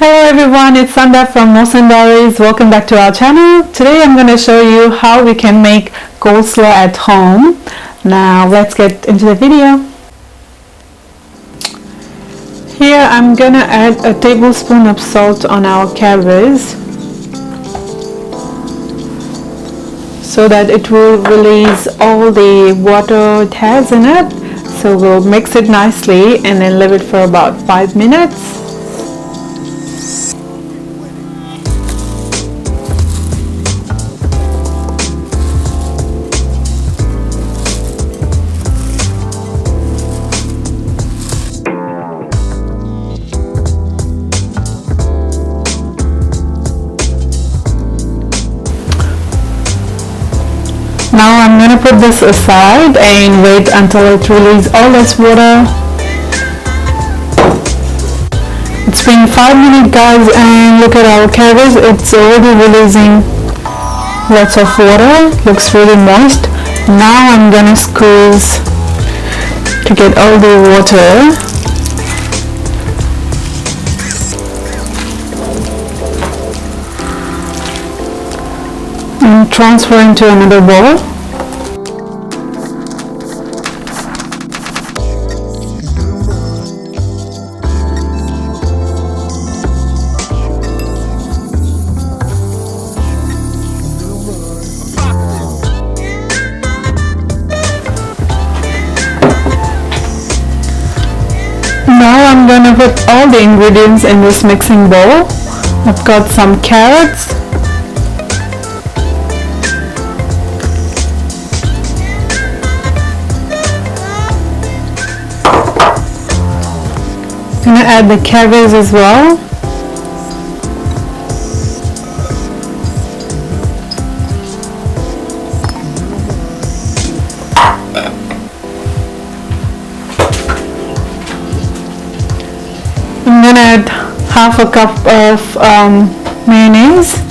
Hello everyone, it's Sandha from Mosandaris. Welcome back to our channel. Today I'm going to show you how we can make coleslaw at home. Now let's get into the video. Here I'm going to add a tablespoon of salt on our cabbage so that it will release all the water it has in it. So we'll mix it nicely and then leave it for about 5 minutes. Now I'm going to put this aside and wait until it releases all this water. It's been 5 minutes guys, and look at our cabbage, it's already releasing lots of water, looks really moist. Now I'm going to squeeze to get all the water. And transfer into another bowl. Now I'm gonna put all the ingredients in this mixing bowl. I've got some carrots, I'm gonna add the cabbage as well. I'm gonna add half a cup of mayonnaise.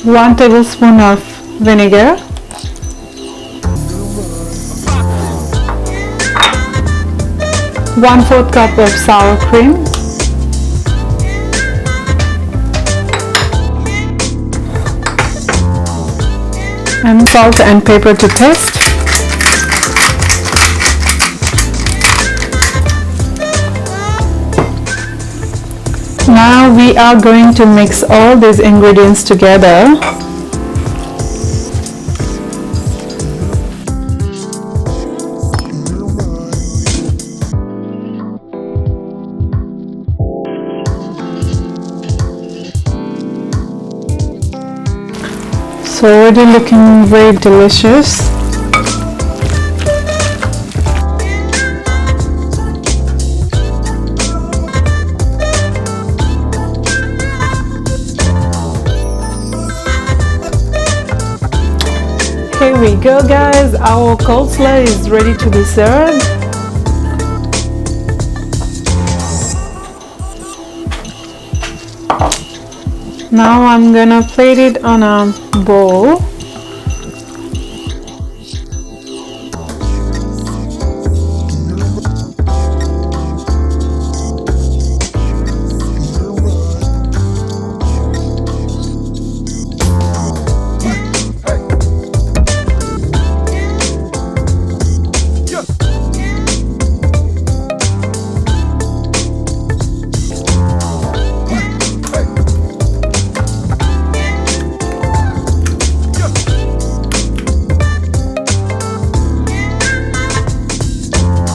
One tablespoon of vinegar, one-fourth cup of sour cream, and salt and pepper to taste. Now we are going to mix all these ingredients together. So already looking very delicious. Here we go guys, our coleslaw is ready to be served. Now I'm gonna plate it on a bowl.